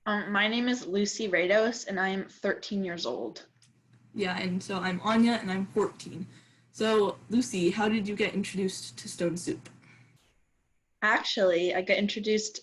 My name is Lucy Rados, and I am 13 years old. Yeah, and so I'm Anya, and I'm 14. So, Lucy, how did you get introduced to Stone Soup? Actually, I got introduced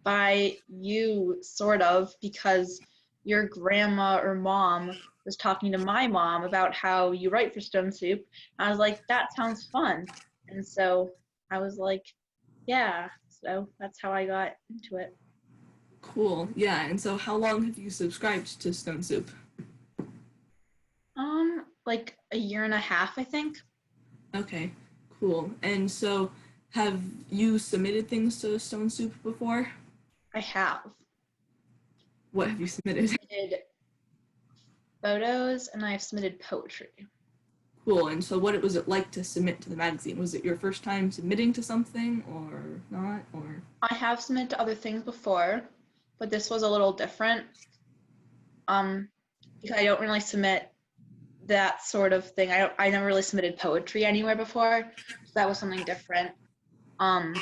by you, sort of, because your grandma or mom was talking to my mom about how you write for Stone Soup. I was like, that sounds fun. And so I was like, yeah. So that's how I got into it. Cool. Yeah, and so how long have you subscribed to Stone Soup? Like a year and a half, I think. Okay, cool. And so have you submitted things to Stone Soup before? I have What have you submitted? submitted photos and I've submitted poetry. Cool. And so what was it like to submit to the magazine? Was it your first time submitting to something or not? Or I have submitted to other things before, but this was a little different. Um, because I don't really submit that sort of thing. I never really submitted poetry anywhere before, so that was something different. Um,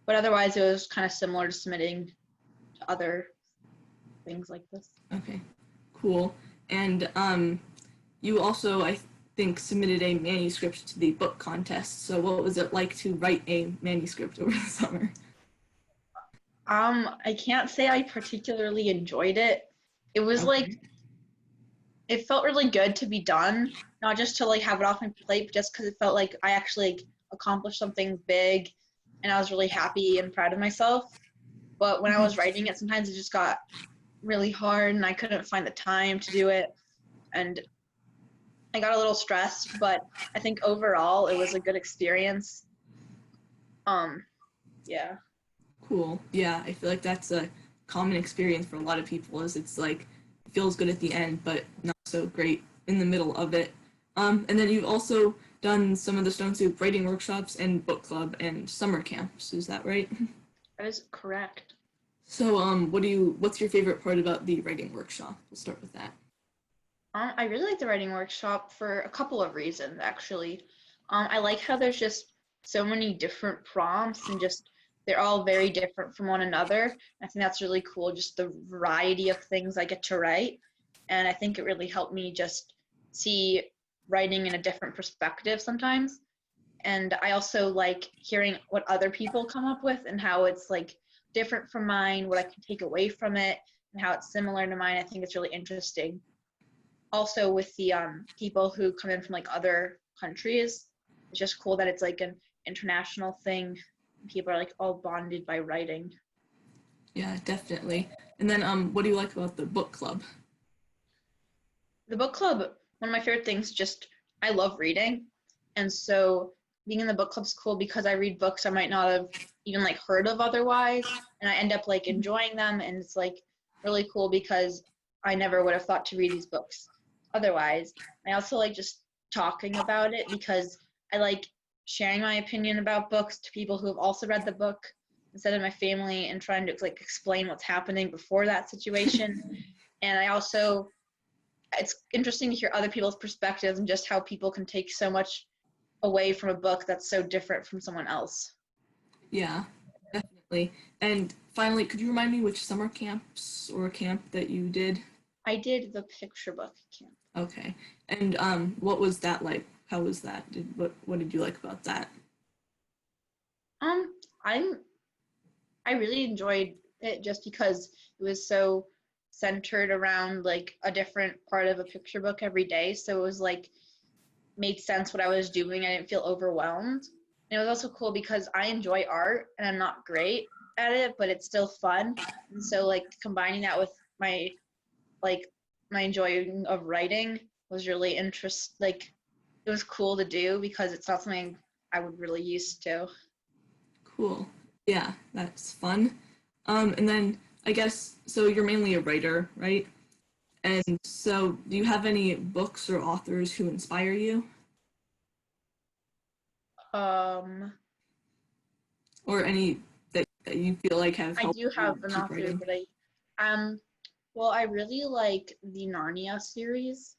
but otherwise it was kind of similar to submitting to other things like this. okay, cool. And you also, I think, submitted a manuscript to the book contest. So, what was it like to write a manuscript over the summer? I can't say I particularly enjoyed it. It was like Okay. it felt really good to be done, not just to like have it off my plate, but just because it felt like I actually like, accomplished something big, and I was really happy and proud of myself. But when I was writing it, sometimes it just got really hard, and I couldn't find the time to do it, and I got a little stressed. But I think overall, it was a good experience. Um, yeah. Cool. Yeah, I feel like that's a common experience for a lot of people. Is it's like it feels good at the end, but not so great in the middle of it. And then you've also done some of the Stone Soup writing workshops and book club and summer camps. Is that right? That is correct. So, what's your favorite part about the writing workshop? We'll start with that. I really like the writing workshop for a couple of reasons, actually. I like how there's just so many different prompts and just they're all very different from one another. I think that's really cool, just the variety of things I get to write. And I think it really helped me just see writing in a different perspective sometimes. And I also like hearing what other people come up with and how it's like different from mine, what I can take away from it, and how it's similar to mine. I think it's really interesting also with the people who come in from like other countries. It's just cool that it's like an international thing. People are like all bonded by writing. Yeah, definitely. And then, what do you like about the book club? The book club, one of my favorite things, just I love reading, and so being in the book club's cool because I read books I might not have even like heard of otherwise, and I end up like enjoying them, and it's like really cool because I never would have thought to read these books otherwise. I also like just talking about it because I like sharing my opinion about books to people who have also read the book instead of my family and trying to like explain what's happening before that situation. And I also it's interesting to hear other people's perspectives and just how people can take so much away from a book that's so different from someone else. Yeah, definitely. And finally, could you remind me which summer camps or camp that you did? I did the picture book camp. Okay. And what was that like? How was that? What did you like about that? Um, I'm I really enjoyed it just because it was so centered around like a different part of a picture book every day. So it was like made sense what I was doing. I didn't feel overwhelmed. And it was also cool because I enjoy art and I'm not great at it, but it's still fun. And so like combining that with my like my enjoying of writing was really like it was cool to do because it's not something I would really used to. Cool. Yeah, that's fun. And then I guess so you're mainly a writer, right? And so do you have any books or authors who inspire you? Um Or any that you feel like have I helped do you have an keep author, writing? but um well I really like the Narnia series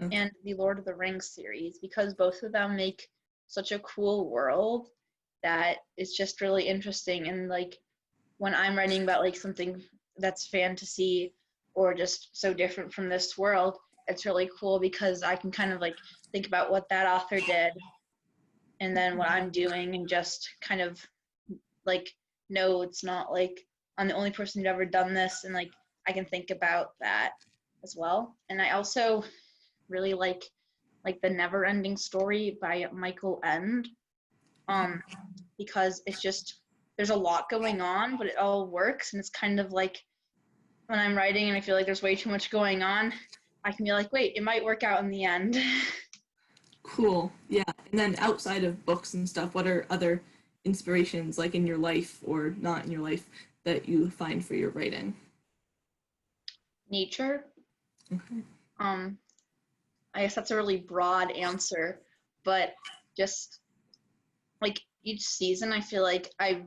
Okay. and the Lord of the Rings series because both of them make such a cool world that it's just really interesting and like when I'm writing about like something that's fantasy or just so different from this world, it's really cool because I can kind of like think about what that author did and then what I'm doing and just kind of like no, it's not like I'm the only person who'd ever done this, and like I can think about that as well. And I also really like the Never Ending Story by Michael End, because it's just there's a lot going on, but it all works, and it's kind of like when I'm writing and I feel like there's way too much going on, I can be like, wait, it might work out in the end. Cool. Yeah. And then outside of books and stuff, what are other inspirations like in your life or not in your life that you find for your writing? Nature. Okay. I guess that's a really broad answer, but just like each season, I feel like I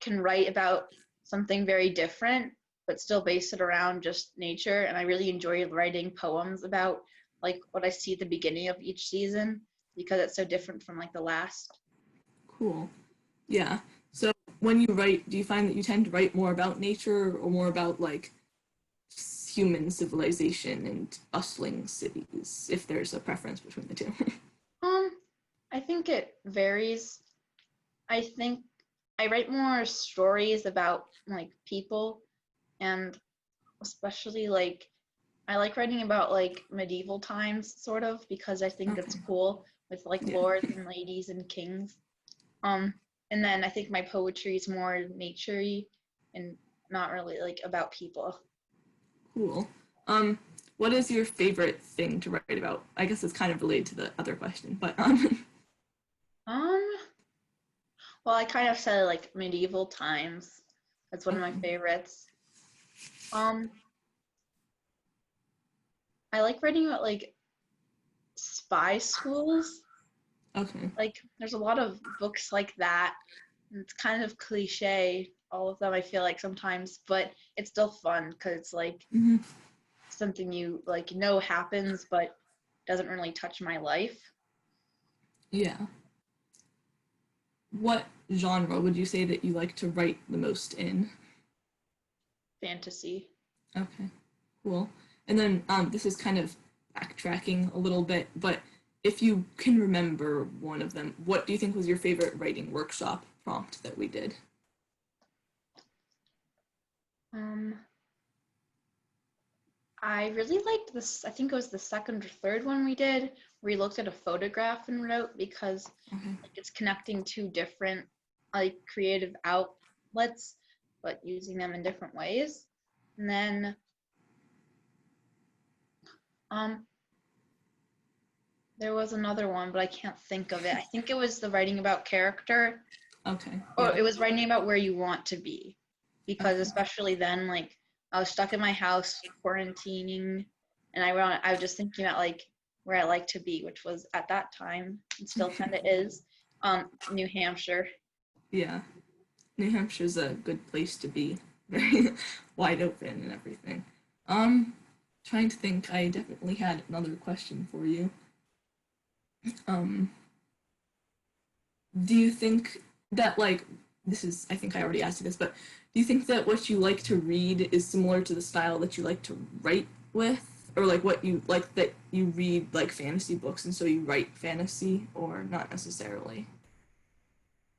can write about something very different, but still base it around just nature. And I really enjoy writing poems about like what I see at the beginning of each season because it's so different from like the last. Cool. Yeah. So when you write, do you find that you tend to write more about nature or more about like human civilization and bustling cities, if there's a preference between the two? Um, I think it varies. I think I write more stories about like people, and especially like I like writing about like medieval times sort of because I think it's Okay. cool with like Yeah. lords and ladies and kings. Um, and then I think my poetry is more nature-y and not really like about people. Cool. What is your favorite thing to write about? I guess it's kind of related to the other question, but Um, well, I kind of said like medieval times. That's one of my favorites. Um, I like writing about like spy schools. okay. Like there's a lot of books like that. And it's kind of cliche, all of them I feel like sometimes, but it's still fun because it's like Mm-hmm. something you like know happens but doesn't really touch my life. Yeah. What genre would you say that you like to write the most in? Fantasy. Okay, cool. And then this is kind of backtracking a little bit, but if you can remember one of them, what do you think was your favorite writing workshop prompt that we did? Um, I really liked this. I think it was the second or third one we did, where we looked at a photograph and wrote because Okay. like it's connecting two different like creative outlets, but using them in different ways. And then um, there was another one, but I can't think of it. I think it was the writing about character, Okay. or Yeah. it was writing about where you want to be, because Okay. especially then, like I was stuck in my house quarantining, and I was just thinking about like where I like to be, which was at that time and still kind of is, New Hampshire. Yeah. New Hampshire's a good place to be. Very wide open and everything. Trying to think, I definitely had another question for you. Um, do you think that like this is I think I already asked you this, but do you think that what you like to read is similar to the style that you like to write with? Or like what you like that you read like fantasy books and so you write fantasy or not necessarily?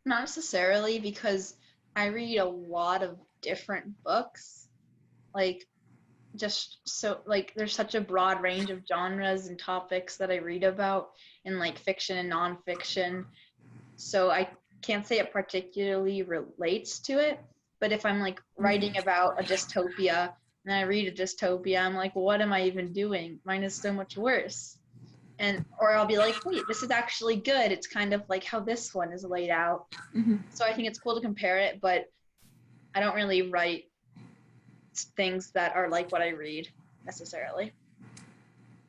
Not necessarily because I read a lot of different books, like just so like there's such a broad range of genres and topics that I read about in like fiction and nonfiction. So I can't say it particularly relates to it, but if I'm like writing about a dystopia and I read a dystopia, I'm like, well, what am I even doing? Mine is so much worse. And or I'll be like, wait, this is actually good. It's kind of like how this one is laid out. Mm-hmm. So I think it's cool to compare it, but I don't really write things that are like what I read necessarily.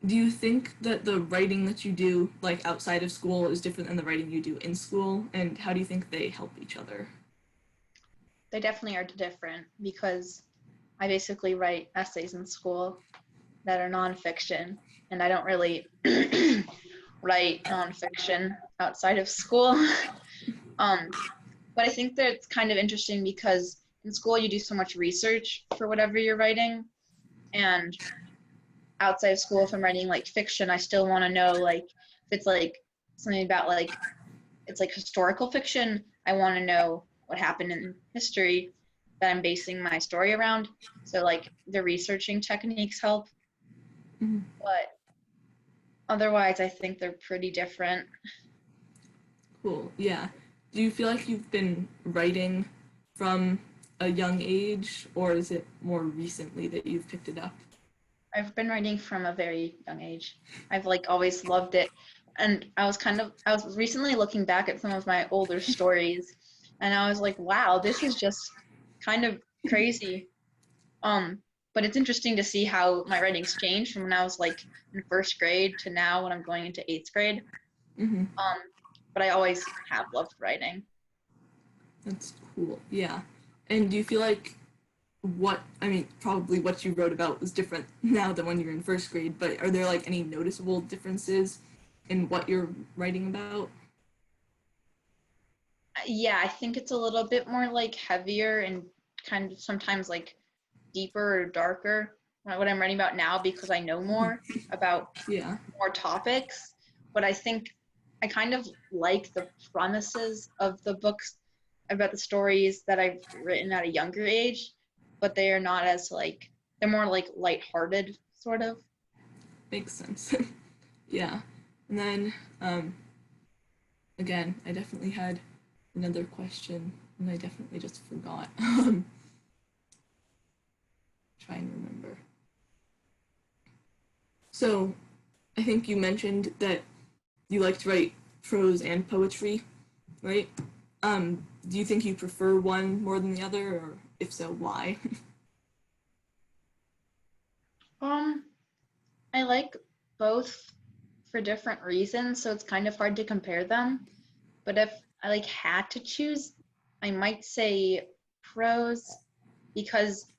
Do you think that the writing that you do like outside of school is different than the writing you do in school, and how do you think they help each other? They definitely are different because I basically write essays in school that are nonfiction, and I don't really write nonfiction outside of school. But I think that it's kind of interesting because in school you do so much research for whatever you're writing, and outside of school, if I'm writing like fiction, I still want to know like if it's like something about like it's like historical fiction, I want to know what happened in history that I'm basing my story around. So like the researching techniques help, Mhm. but otherwise I think they're pretty different. Cool. Yeah. Do you feel like you've been writing from a young age, or is it more recently that you've picked it up? I've been writing from a very young age. I've like always loved it. And I was recently looking back at some of my older stories and I was like, wow, this is just kind of crazy. Um, but it's interesting to see how my writing's changed from when I was like in first grade to now when I'm going into eighth grade. Mm-hmm. Um, but I always have loved writing. That's cool. Yeah. And do you feel like probably what you wrote about was different now than when you were in first grade, but are there like any noticeable differences in what you're writing about? Yeah, I think it's a little bit more like heavier and kind of sometimes like deeper or darker what I'm writing about now because I know more about Yeah. more topics. But I think I kind of like the premises of the books about the stories that I've written at a younger age, but they are not as like they're more like lighthearted sort of. Makes sense. Yeah. And then again, I definitely had another question and I definitely just forgot. Trying to remember. So I think you mentioned that you like to write prose and poetry, right? Do you think you prefer one more than the other, or if so, why? Um, I like both for different reasons, so it's kind of hard to compare them. But if I like had to choose, I might say prose because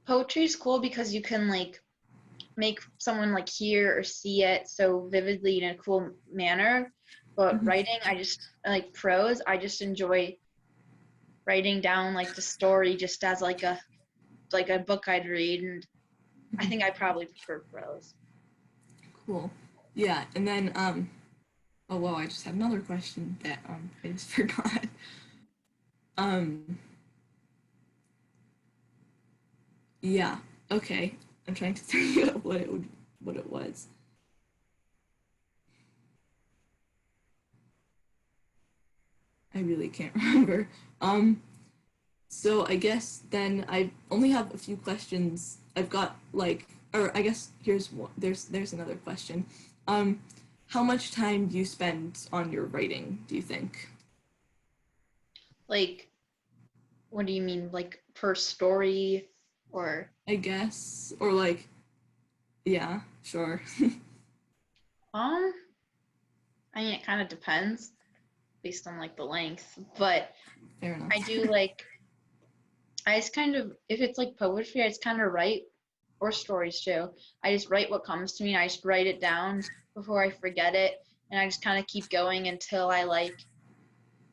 poetry is cool because you can like make someone like hear or see it so vividly in a cool manner. But Mhm. writing, I just like prose, I just enjoy writing down like the story just as like a book I'd read, and I Mhm. think I probably prefer prose. Cool. Yeah, and then oh wow, I just had another question that I just forgot. Um yeah, okay. I'm trying to think of what it was. I really can't remember. Um so I guess then I only have a few questions. I've got like or I guess here's one there's another question. Um how much time do you spend on your writing, do you think? Like, what do you mean, like per story or I guess or like yeah, sure. um? I mean, it kind of depends based on like the length, but Fair enough. I do like I just kind of if it's like poetry, I just kind of write or stories too. I just write what comes to me and I just write it down before I forget it, and I just kind of keep going until I like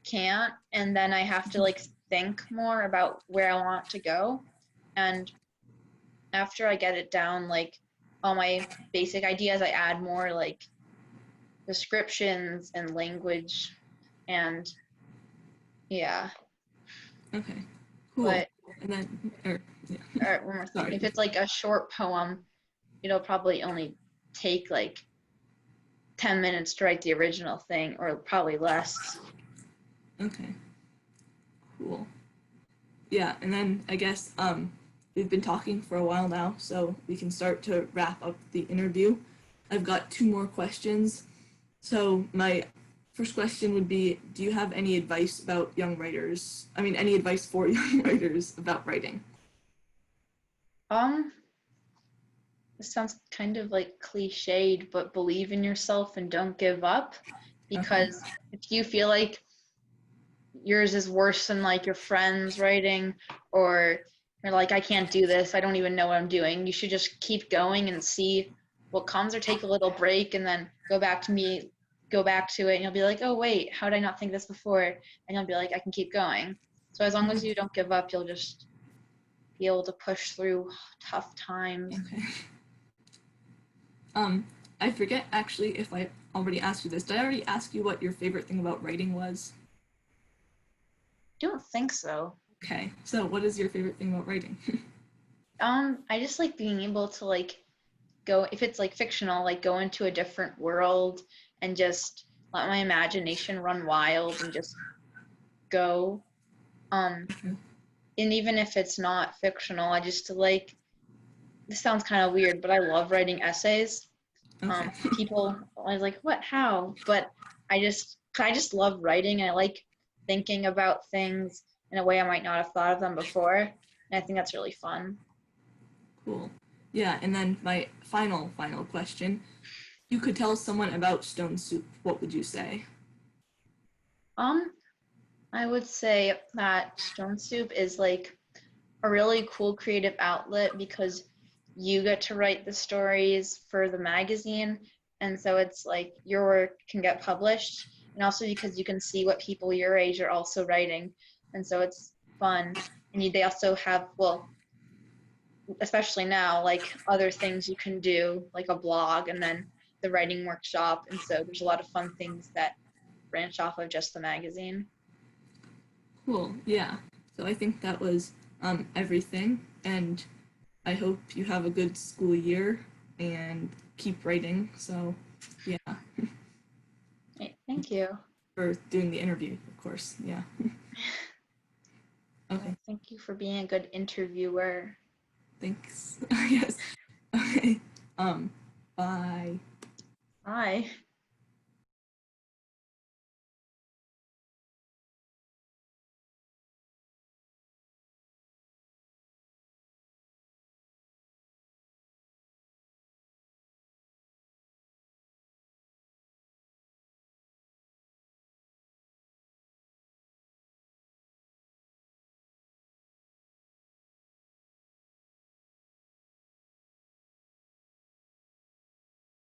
can't, and then I have to like think more about where I want to go. And after I get it down, like all my basic ideas, I add more like descriptions and language, and yeah. Okay. Cool. But And then yeah. one more thing, if Sorry. it's like a short poem, it'll probably only take like 10 minutes to write the original thing, or probably less. Okay. Cool. Yeah, and then I guess we've been talking for a while now, so we can start to wrap up the interview. I've got two more questions. So my first question would be, do you have any advice about young writers? I mean, any advice for young writers about writing? Um, this sounds kind of like cliched, but believe in yourself and don't give up. Okay. Because if you feel like yours is worse than like your friend's writing, or you're like, I can't do this, I don't even know what I'm doing, you should just keep going and see what comes, or take a little break and then go back to it, and you'll be like, oh wait, how did I not think this before? And you'll be like, I can keep going. So as long as you don't give up, you'll just be able to push through tough times. Okay. I forget actually if I already asked you this. Did I already ask you what your favorite thing about writing was? Don't think so. Okay. So what is your favorite thing about writing? I just like being able to like go, if it's like fictional, like go into a different world and just let my imagination run wild and just go. Um, and even if it's not fictional, I just like, this sounds kind of weird, but I love writing essays. Okay. People I was like, what, how? But I just love writing, and I like thinking about things in a way I might not have thought of them before. And I think that's really fun. Cool. Yeah, and then my final question. You could tell someone about Stone Soup, what would you say? Um, I would say that Stone Soup is like a really cool creative outlet because you get to write the stories for the magazine, and so it's like your work can get published, and also because you can see what people your age are also writing, and so it's fun. And they also have, well, especially now, like other things you can do, like a blog and then the writing workshop, and so there's a lot of fun things that branch off of just the magazine. Cool. Yeah. So I think that was everything, and I hope you have a good school year and keep writing. So, yeah, Right, thank you. for doing the interview, of course. Yeah. Okay. Well, thank you for being a good interviewer. Thanks. Yes. Okay. Bye. Bye.